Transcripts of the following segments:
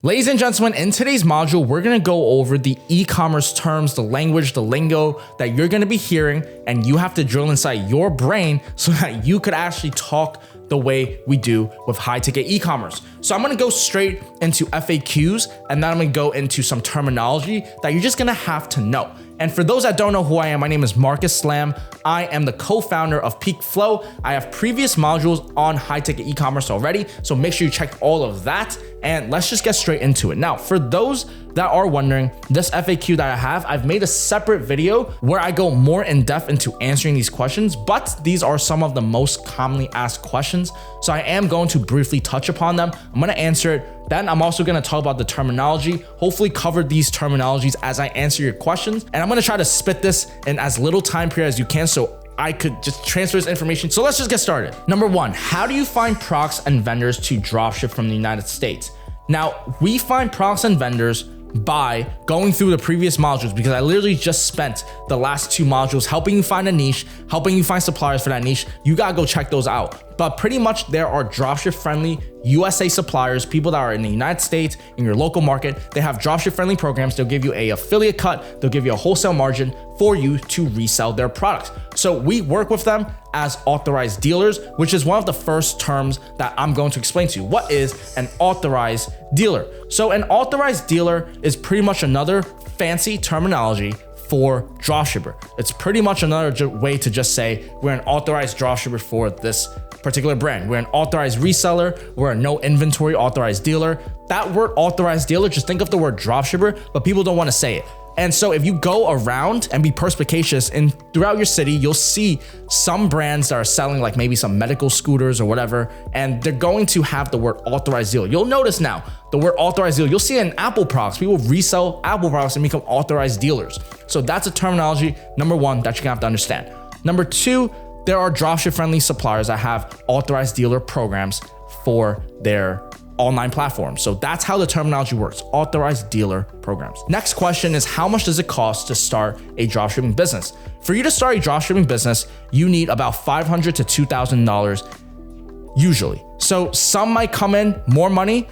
Ladies and gentlemen, in today's module, we're gonna go over the e-commerce terms, the language, the lingo that you're gonna be hearing, and you have to drill inside your brain so that you could actually talk the way we do with high ticket e-commerce. So I'm gonna go straight into FAQs, and then I'm gonna go into some terminology that you're just gonna have to know. And for those that don't know who I am, my name is Marcus Slam. I am the co-founder of PeakFlow. I have previous modules on high ticket e-commerce already, so make sure you check all of that, and let's just get straight into it. Now, for those that are wondering, this FAQ that I have, I've made a separate video where I go more in depth into answering these questions, but these are some of the most commonly asked questions. So I am going to briefly touch upon them. I'm gonna answer it. Then I'm also gonna talk about the terminology, hopefully cover these terminologies as I answer your questions. And I'm gonna try to spit this in as little time period as you can so I could just transfer this information. So let's just get started. Number one, how do you find products and vendors to dropship from the United States? Now, we find products and vendors by going through the previous modules, because I literally just spent the last two modules helping you find a niche, helping you find suppliers for that niche. You gotta go check those out. But pretty much there are dropship friendly USA suppliers, people that are in the United States, in your local market. They have dropship friendly programs. They'll give you a affiliate cut. They'll give you a wholesale margin for you to resell their products. So we work with them as authorized dealers, which is one of the first terms that I'm going to explain to you. What is an authorized dealer? So an authorized dealer is pretty much another fancy terminology for dropshipper. It's pretty much another way to just say we're an authorized dropshipper for this particular brand. We're an authorized reseller. We're a no inventory authorized dealer. That word authorized dealer, just think of the word dropshipper, but people don't want to say it. And so if you go around and be perspicacious and throughout your city, you'll see some brands that are selling like maybe some medical scooters or whatever, and they're going to have the word authorized dealer. You'll notice now the word authorized dealer, you'll see it in Apple products. People resell Apple products and become authorized dealers. So that's a terminology, number one, that you're gonna have to understand. Number two, there are dropship friendly suppliers that have authorized dealer programs for their online platforms. So that's how the terminology works, authorized dealer programs. Next question is, how much does it cost to start a dropshipping business? For you to start a dropshipping business, you need about $500 to $2,000 usually. So some might come in more money,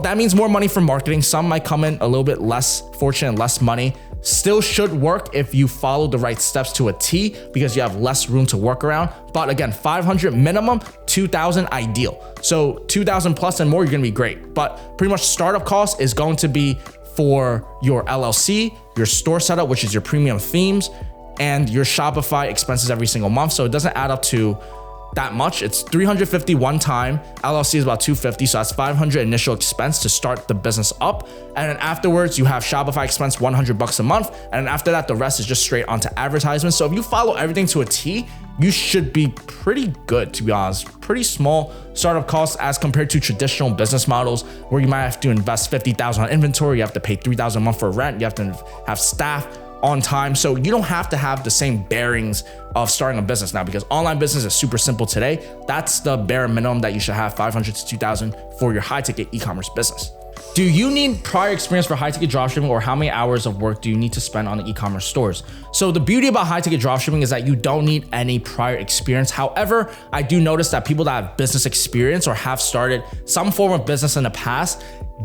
that means more money for marketing. Some might come in a little bit less fortunate, less money. Still should work if you follow the right steps to a T, because you have less room to work around. But again, 500 minimum, 2,000 ideal. So 2,000 plus and more, you're gonna be great. But pretty much startup cost is going to be for your LLC, your store setup, which is your premium themes, and your Shopify expenses every single month. So it doesn't add up to that much. It's $350 one time. LLC is about $250, so that's $500 initial expense to start the business up. And then afterwards, you have Shopify expense $100 a month. And then after that, the rest is just straight onto advertisements. So if you follow everything to a T, you should be pretty good, to be honest. Pretty small startup costs as compared to traditional business models where you might have to invest $50,000 on inventory. You have to pay $3,000 a month for rent. You have to have staff on time. So you don't have to have the same bearings of starting a business now, because online business is super simple today. That's the bare minimum that you should have, $500 to $2,000 for your high ticket e-commerce business. Do you need prior experience for high ticket dropshipping, or how many hours of work do you need to spend on the e-commerce stores? So the beauty about high ticket dropshipping is that you don't need any prior experience. However, I do notice that people that have business experience or have started some form of business in the past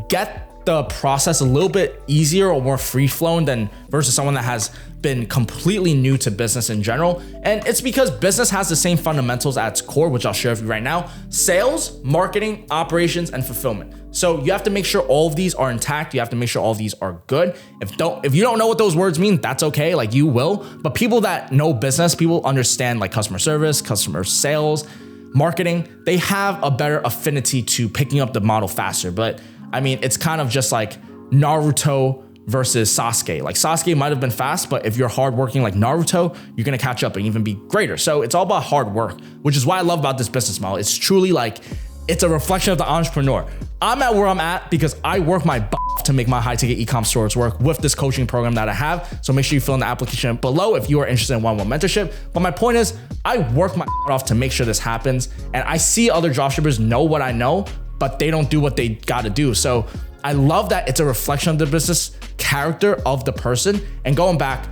get the process a little bit easier or more free flowing than versus someone that has been completely new to business in general. And it's because business has the same fundamentals at its core, which I'll share with you right now: sales, marketing, operations, and fulfillment. So you have to make sure all of these are intact. You have to make sure all of these are good. If you don't know what those words mean, that's okay. Like, you will. But people that know business, people understand like customer service, customer sales, marketing, they have a better affinity to picking up the model faster. But I mean, it's kind of just like Naruto versus Sasuke. Like, Sasuke might have been fast, but if you're hardworking like Naruto, you're gonna catch up and even be greater. So it's all about hard work, which is what I love about this business model. It's truly like, it's a reflection of the entrepreneur. I'm at where I'm at because I work my butt off to make my high ticket e-com stores work with this coaching program that I have. So make sure you fill in the application below if you are interested in one-on-one mentorship. But my point is, I work my butt off to make sure this happens. And I see other dropshippers know what I know, but they don't do what they gotta do. So I love that it's a reflection of the business character of the person. And going back,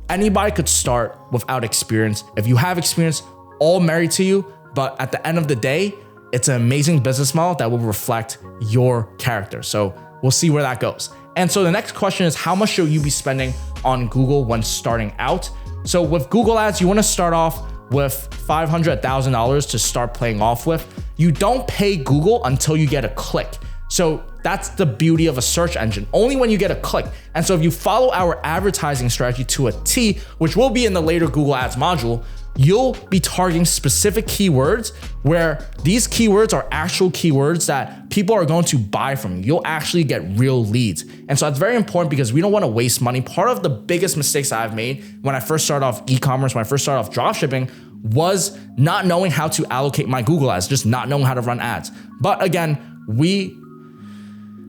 anybody could start without experience. If you have experience, all merit to you. But at the end of the day, it's an amazing business model that will reflect your character. So we'll see where that goes. And so the next question is, how much should you be spending on Google when starting out? So with Google ads, you want to start off with $500, $1,000 to start playing off with. You don't pay Google until you get a click. So that's the beauty of a search engine, only when you get a click. And so if you follow our advertising strategy to a T, which will be in the later Google Ads module, you'll be targeting specific keywords where these keywords are actual keywords that people are going to buy from you. You'll actually get real leads. And so it's very important because we don't want to waste money. Part of the biggest mistakes I've made when I first started off e-commerce, when I first started off dropshipping, was not knowing how to allocate my Google ads, just not knowing how to run ads. But again, we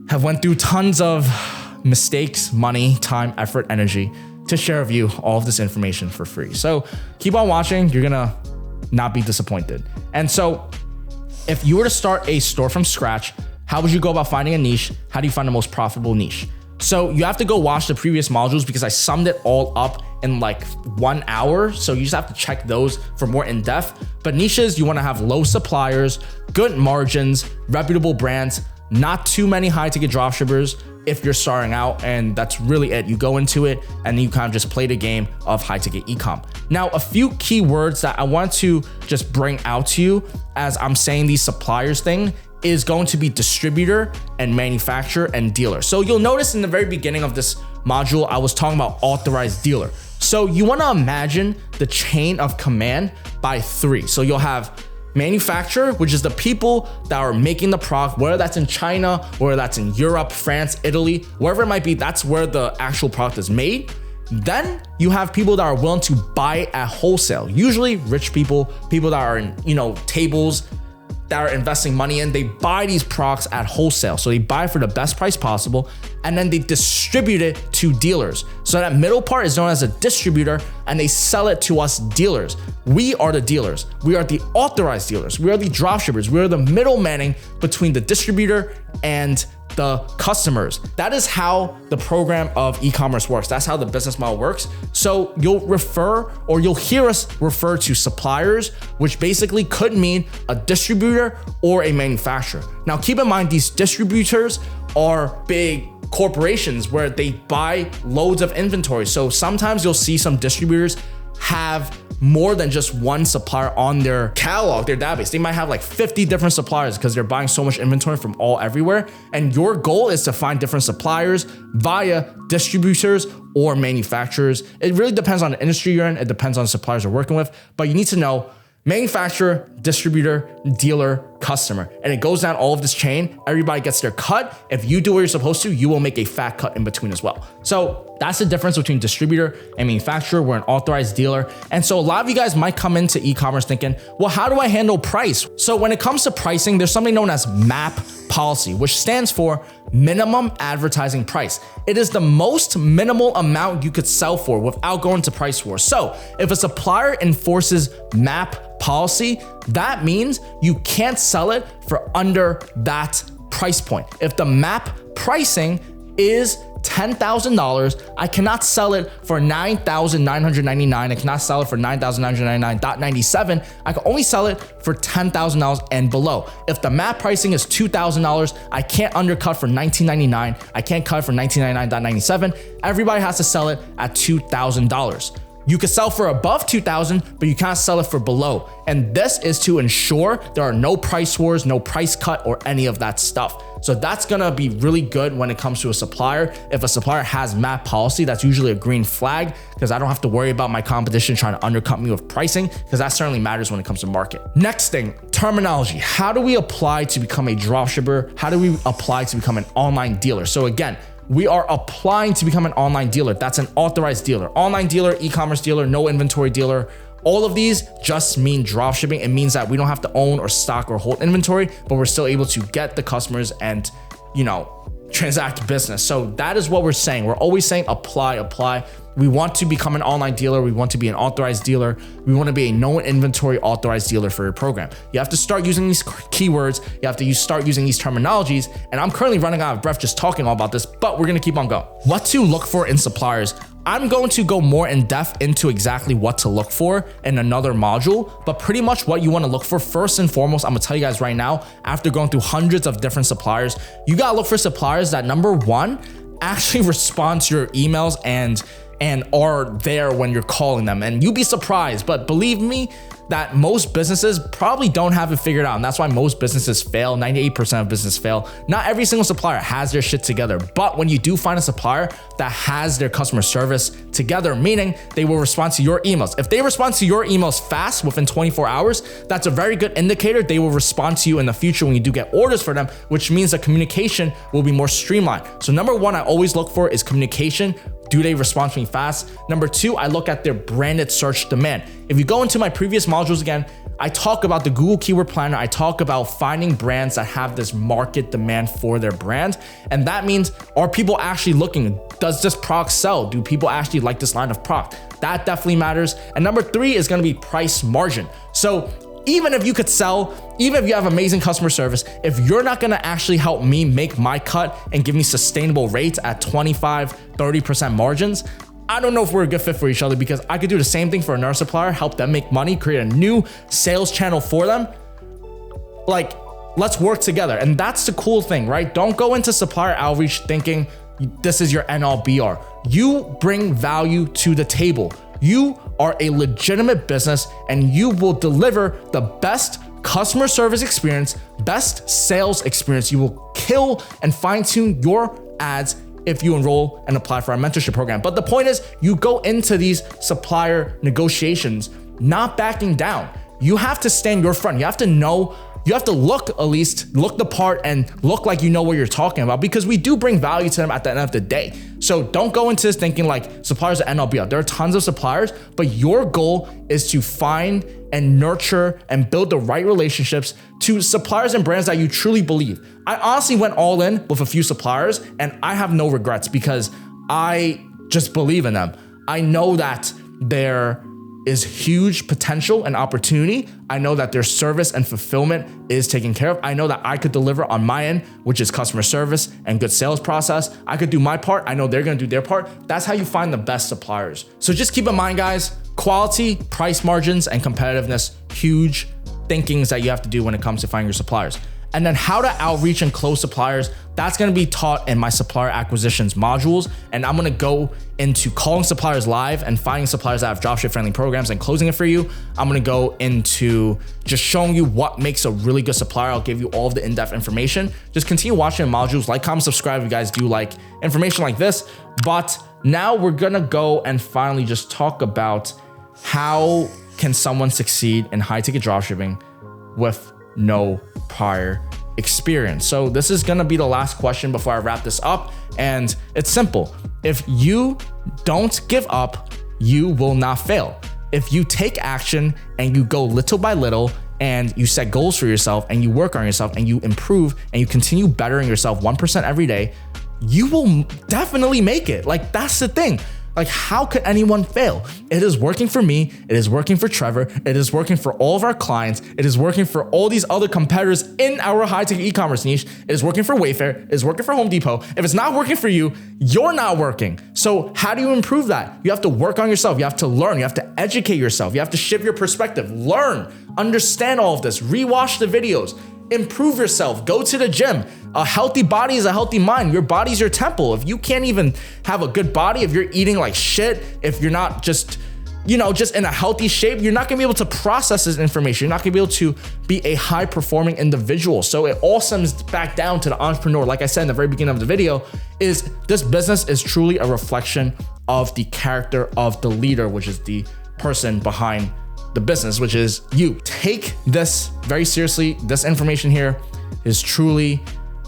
have went through tons of mistakes, money, time, effort, energy to share with you all of this information for free. So keep on watching, you're gonna not be disappointed. And so if you were to start a store from scratch, how would you go about finding a niche? How do you find the most profitable niche? So you have to go watch the previous modules because I summed it all up in like 1 hour. So you just have to check those for more in depth. But niches, you wanna have low suppliers, good margins, reputable brands, not too many high ticket dropshippers if you're starting out, and that's really it. You go into it and you kind of just play the game of high ticket ecom. Now, a few keywords that I want to just bring out to you as I'm saying these suppliers thing is going to be distributor and manufacturer and dealer. So you'll notice in the very beginning of this module, I was talking about authorized dealer. So you want to imagine the chain of command by 3. So you'll have manufacturer, which is the people that are making the product, whether that's in China, whether that's in Europe, France, Italy, wherever it might be, that's where the actual product is made. Then you have people that are willing to buy it at wholesale, usually rich people, people that are in, tables that are investing money in, they buy these products at wholesale. So they buy for the best price possible, and then they distribute it to dealers. So that middle part is known as a distributor, and they sell it to us dealers. We are the dealers. We are the authorized dealers. We are the dropshippers. We are the middlemaning between the distributor and the customers. That is how the program of e-commerce works. That's how the business model works. So you'll hear us refer to suppliers, which basically could mean a distributor or a manufacturer. Now, keep in mind, these distributors are big corporations where they buy loads of inventory. So sometimes you'll see some distributors have more than just one supplier on their catalog, their database. They might have like 50 different suppliers because they're buying so much inventory from all everywhere. And your goal is to find different suppliers via distributors or manufacturers. It really depends on the industry you're in. It depends on the suppliers you're working with, but you need to know manufacturer, distributor, dealer, customer. And it goes down all of this chain. Everybody gets their cut. If you do what you're supposed to, you will make a fat cut in between as well. So that's the difference between distributor and manufacturer. We're an authorized dealer. And so a lot of you guys might come into e-commerce thinking, well, how do I handle price? So when it comes to pricing, there's something known as MAP policy, which stands for minimum advertising price. It is the most minimal amount you could sell for without going to price wars. So if a supplier enforces MAP policy, that means you can't sell it for under that price point. If the MAP pricing is $10,000, I cannot sell it for $9,999. I cannot sell it for $9,999.97. I can only sell it for $10,000 and below. If the MAP pricing is $2,000, I can't undercut for $19.99. I can't cut for $19.99.97. Everybody has to sell it at $2,000. You can sell for above $2,000, but you can't sell it for below. And this is to ensure there are no price wars, no price cut, or any of that stuff. So that's gonna be really good when it comes to a supplier. If a supplier has MAP policy, that's usually a green flag because I don't have to worry about my competition trying to undercut me with pricing, because that certainly matters when it comes to market. Next thing, terminology. How do we apply to become a dropshipper? How do we apply to become an online dealer? So again, we are applying to become an online dealer. That's an authorized dealer. Online dealer, e-commerce dealer, no inventory dealer. All of these just mean dropshipping. It means that we don't have to own or stock or hold inventory, but we're still able to get the customers and, transact business. So that is what we're saying. We're always saying apply, apply. We want to become an online dealer. We want to be an authorized dealer. We want to be a no inventory authorized dealer for your program. You have to start using these keywords. You have to start using these terminologies. And I'm currently running out of breath just talking all about this, but we're going to keep on going. What to look for in suppliers. I'm going to go more in depth into exactly what to look for in another module, but pretty much what you want to look for first and foremost, I'm gonna tell you guys right now, after going through hundreds of different suppliers, you gotta look for suppliers that, number one, actually respond to your emails and are there when you're calling them. And you'd be surprised, but believe me, that most businesses probably don't have it figured out. And that's why most businesses fail. 98% of businesses fail. Not every single supplier has their shit together. But when you do find a supplier that has their customer service together, meaning they will respond to your emails. If they respond to your emails fast within 24 hours, that's a very good indicator they will respond to you in the future when you do get orders for them, which means the communication will be more streamlined. So number one, I always look for is communication. Do they respond to me fast? Number two, I look at their branded search demand. If you go into my previous modules again, I talk about the Google Keyword Planner. I talk about finding brands that have this market demand for their brand. And that means, are people actually looking? Does this product sell? Do people actually like this line of product? That definitely matters. And number three is gonna be price margin. So even if you could sell, even if you have amazing customer service, if you're not gonna actually help me make my cut and give me sustainable rates at 25, 30% margins, I don't know if we're a good fit for each other, because I could do the same thing for another supplier, help them make money, create a new sales channel for them. Like, let's work together. And that's the cool thing, right? Don't go into supplier outreach thinking this is your end all be all. You bring value to the table. You are a legitimate business and you will deliver the best customer service experience, best sales experience. You will kill and fine tune your ads if you enroll and apply for our mentorship program. But the point is, you go into these supplier negotiations not backing down. You have to stand your front. You have to know, you have to look the part and look like you know what you're talking about, because we do bring value to them at the end of the day. So don't go into this thinking like suppliers are end all be all. There are tons of suppliers, but your goal is to find and nurture and build the right relationships to suppliers and brands that you truly believe. I honestly went all in with a few suppliers and I have no regrets because I just believe in them. I know that there is huge potential and opportunity. I know that their service and fulfillment is taken care of. I know that I could deliver on my end, which is customer service and good sales process. I could do my part. I know they're gonna do their part. That's how you find the best suppliers. So just keep in mind, guys, quality, price margins, and competitiveness, huge thinkings that you have to do when it comes to finding your suppliers. And then how to outreach and close suppliers, that's gonna be taught in my supplier acquisitions modules. And I'm gonna go into calling suppliers live and finding suppliers that have dropship friendly programs and closing it for you. I'm gonna go into just showing you what makes a really good supplier. I'll give you all of the in-depth information. Just continue watching the modules, like, comment, subscribe if you guys do like information like this. But now we're gonna go and finally just talk about how can someone succeed in high ticket dropshipping with no prior experience. So this is gonna be the last question before I wrap this up. And it's simple. If you don't give up, you will not fail. If you take action and you go little by little and you set goals for yourself and you work on yourself and you improve and you continue bettering yourself 1% every day, you will definitely make it. Like, that's the thing. Like, how could anyone fail? It is working for me. It is working for Trevor. It is working for all of our clients. It is working for all these other competitors in our high-ticket e-commerce niche. It is working for Wayfair. It is working for Home Depot. If it's not working for you, you're not working. So how do you improve that? You have to work on yourself. You have to learn. You have to educate yourself. You have to shift your perspective. Learn, understand all of this. Rewatch the videos. Improve yourself. Go to the gym. A healthy body is a healthy mind. Your body's your temple. If you can't even have a good body, if you're eating like shit, if you're not just in a healthy shape, you're not gonna be able to process this information. You're not gonna be able to be a high performing individual. So it all stems back down to the entrepreneur. Like I said in the very beginning of the video, is this business is truly a reflection of the character of the leader, which is the person behind the business, which is you. Take this very seriously. This information here is truly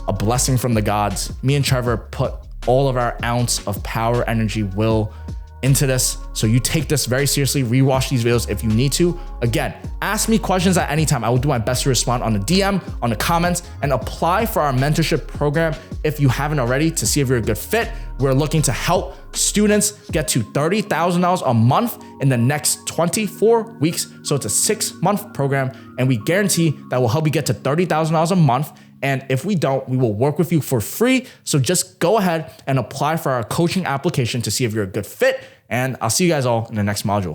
a blessing from the gods. Me and Trevor put all of our ounce of power, energy, will into this. So you take this very seriously. Rewatch these videos if you need to. Again, ask me questions at any time. I will do my best to respond on the DM, on the comments, and apply for our mentorship program if you haven't already, to see if you're a good fit. We're looking to help students get to $30,000 a month in the next 24 weeks. So it's a 6-month program, and we guarantee that will help you get to $30,000 a month And if we don't, we will work with you for free. So just go ahead and apply for our coaching application to see if you're a good fit. And I'll see you guys all in the next module.